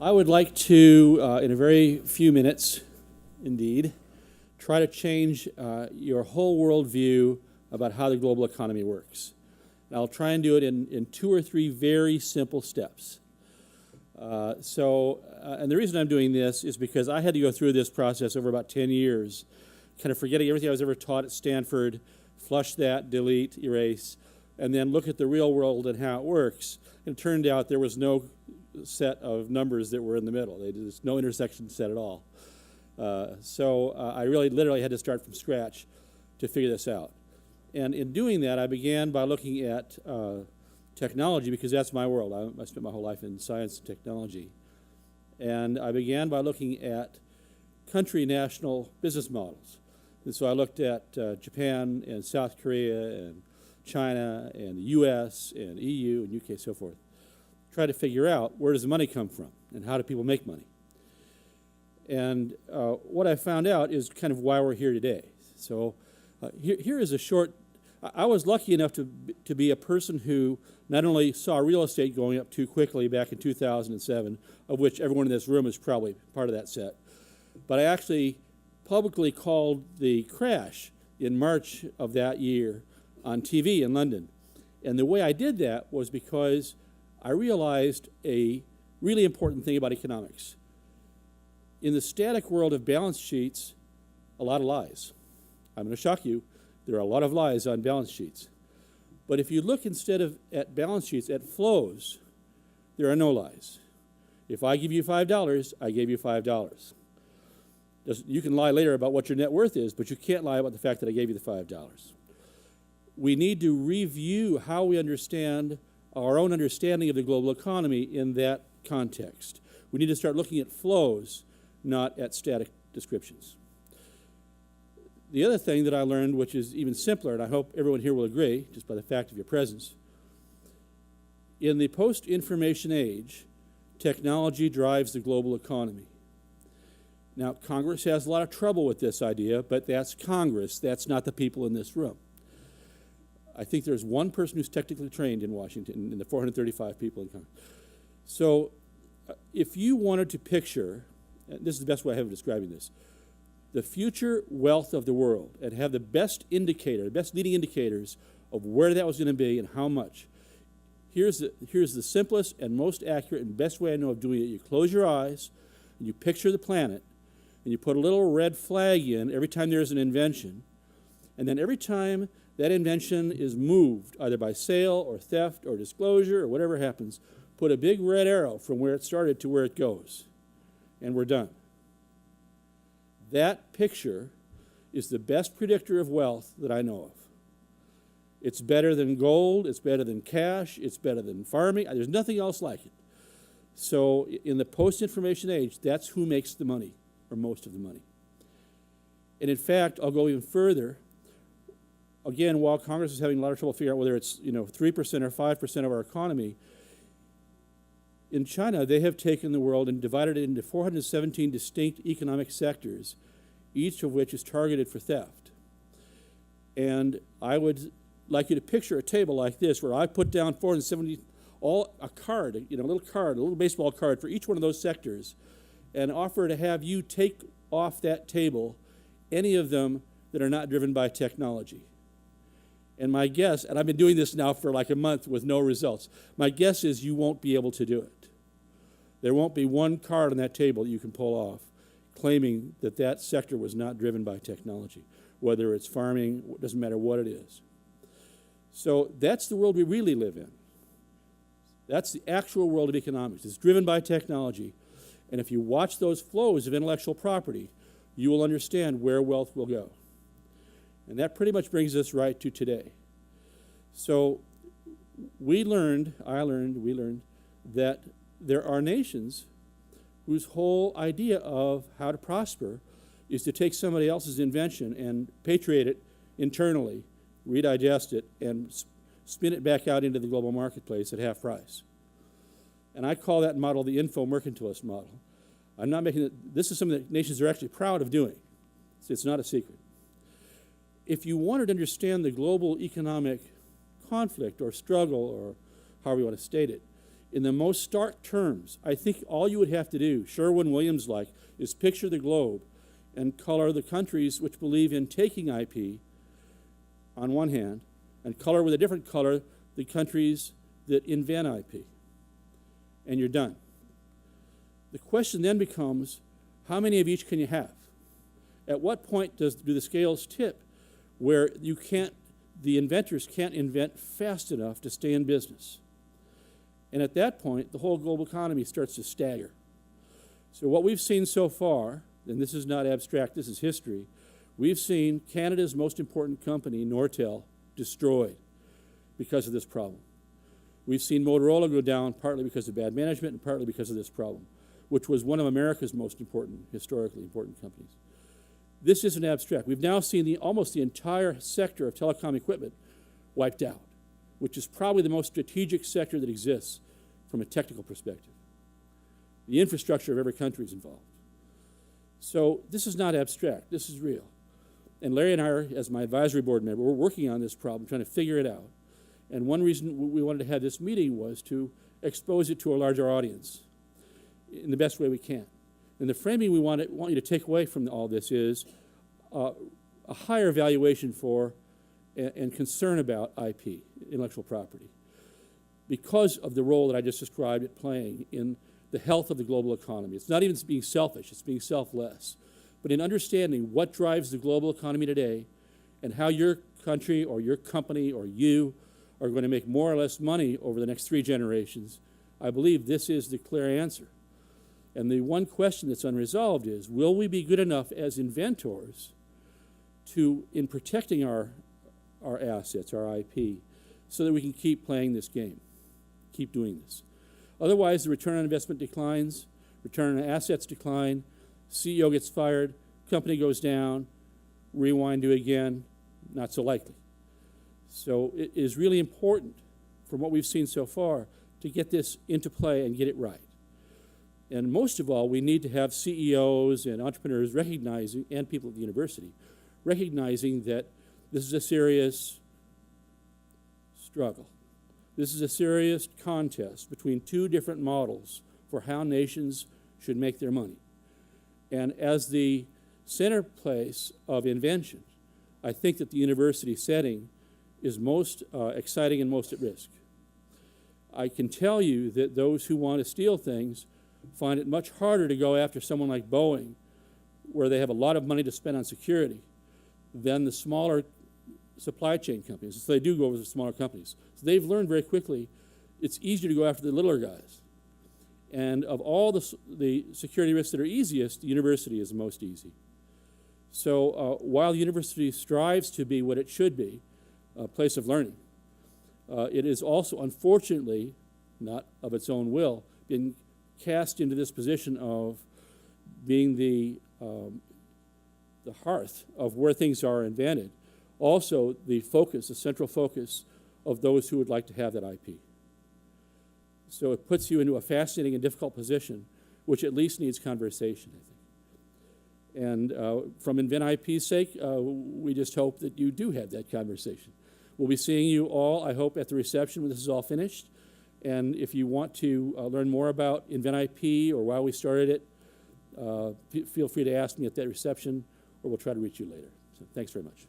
I would like to, in a very few minutes, indeed, try to change your whole worldview about how the global economy works. And I'll try and do it in 2 or 3 very simple steps. And the reason I'm doing this is because I had to go through this process over about 10 years, kind of forgetting everything I was ever taught at Stanford, flush that, delete, erase, and then look at the real world and how it works. And it turned out there was no set of numbers that were in the middle. There's no intersection set at all. I really literally had to start from scratch to figure this out. And in doing that, I began by looking at technology, because that's my world. I spent my whole life in science and technology. And I began by looking at country national business models. And so I looked at Japan and South Korea and China and the US and EU and UK, so forth. Try to figure out, where does the money come from and how do people make money? And what I found out is kind of why we're here today. So here is a short, I was lucky enough to be a person who not only saw real estate going up too quickly back in 2007, of which everyone in this room is probably part of that set, but I actually publicly called the crash in March of that year on TV in London. And the way I did that was because I realized a really important thing about economics. In the static world of balance sheets, a lot of lies. I'm going to shock you. There are a lot of lies on balance sheets. But if you look instead of at balance sheets, at flows, there are no lies. If I give you $5, I gave you $5. You can lie later about what your net worth is, but you can't lie about the fact that I gave you the $5. We need to review how we understand our own understanding of the global economy in that context. We need to start looking at flows, not at static descriptions. The other thing that I learned, which is even simpler, and I hope everyone here will agree, just by the fact of your presence, in the post-information age, technology drives the global economy. Now, Congress has a lot of trouble with this idea, but that's Congress. That's not the people in this room. I think there's one person who's technically trained in Washington, in the 435 people in Congress. So if you wanted to picture, and this is the best way I have of describing this, the future wealth of the world, and have the best indicator, the best leading indicators of where that was going to be and how much, here's the simplest and most accurate and best way I know of doing it. You close your eyes, and you picture the planet, and you put a little red flag in every time there's an invention, and then every time that invention is moved, either by sale or theft or disclosure or whatever happens, put a big red arrow from where it started to where it goes, and we're done. That picture is the best predictor of wealth that I know of. It's better than gold, it's better than cash, it's better than farming. There's nothing else like it. So in the post-information age, that's who makes the money, or most of the money. And in fact, I'll go even further. Again, while Congress is having a lot of trouble figuring out whether it's 3% or 5% of our economy, in China, they have taken the world and divided it into 417 distinct economic sectors, each of which is targeted for theft. And I would like you to picture a table like this, where I put down 470, a card, a little baseball card for each one of those sectors, and offer to have you take off that table any of them that are not driven by technology. And my guess, and I've been doing this now for like a month with no results, my guess is you won't be able to do it. There won't be one card on that table that you can pull off claiming that that sector was not driven by technology, whether it's farming, it doesn't matter what it is. So that's the world we really live in. That's the actual world of economics. It's driven by technology. And if you watch those flows of intellectual property, you will understand where wealth will go. And that pretty much brings us right to today. So we learned that there are nations whose whole idea of how to prosper is to take somebody else's invention and patriate it internally, redigest it, and spin it back out into the global marketplace at half price. And I call that model the info-mercantilist model. I'm not making it, this is something that nations are actually proud of doing. It's not a secret. If you wanted to understand the global economic conflict or struggle, or however you want to state it, In the most stark terms, I think all you would have to do, Sherwin-Williams-like, is picture the globe and color the countries which believe in taking IP on one hand, and color with a different color the countries that invent IP. And you're done. The question then becomes, how many of each can you have? At what point do the scales tip where the inventors can't invent fast enough to stay in business? And at that point, the whole global economy starts to stagger. So what we've seen so far, and this is not abstract, this is history, we've seen Canada's most important company, Nortel, destroyed because of this problem. We've seen Motorola go down partly because of bad management and partly because of this problem, which was one of America's most important, historically important companies. This isn't abstract. We've now seen almost the entire sector of telecom equipment wiped out, which is probably the most strategic sector that exists from a technical perspective. The infrastructure of every country is involved. So this is not abstract. This is real. And Larry and I, as my advisory board member, we're working on this problem, trying to figure it out. And one reason we wanted to have this meeting was to expose it to a larger audience in the best way we can. And the framing we want you to take away from all this is a higher valuation for and concern about IP, intellectual property, because of the role that I just described it playing in the health of the global economy. It's not even being selfish, it's being selfless. But in understanding what drives the global economy today and how your country or your company or you are going to make more or less money over the next 3 generations, I believe this is the clear answer. And the one question that's unresolved is, will we be good enough as inventors in protecting our assets, our IP, so that we can keep playing this game, keep doing this? Otherwise, the return on investment declines, return on assets decline, CEO gets fired, company goes down, rewind to again, not so likely. So it is really important, from what we've seen so far, to get this into play and get it right. And most of all, we need to have CEOs and entrepreneurs recognizing, and people at the university, recognizing that this is a serious struggle. This is a serious contest between 2 different models for how nations should make their money. And as the center place of invention, I think that the university setting is most exciting and most at risk. I can tell you that those who want to steal things find it much harder to go after someone like Boeing, where they have a lot of money to spend on security, than the smaller supply chain companies. So they do go over the smaller companies. So they've learned very quickly it's easier to go after the littler guys. And of all the security risks that are easiest, the university is the most easy. So while the university strives to be what it should be, a place of learning, it is also, unfortunately, not of its own will, been cast into this position of being the hearth of where things are invented. Also, the focus, the central focus of those who would like to have that IP. So it puts you into a fascinating and difficult position, which at least needs conversation, I think. And from INVNT's sake, we just hope that you do have that conversation. We'll be seeing you all, I hope, at the reception when this is all finished. And if you want to learn more about INVNT or why we started it, feel free to ask me at that reception, or we'll try to reach you later. So thanks very much.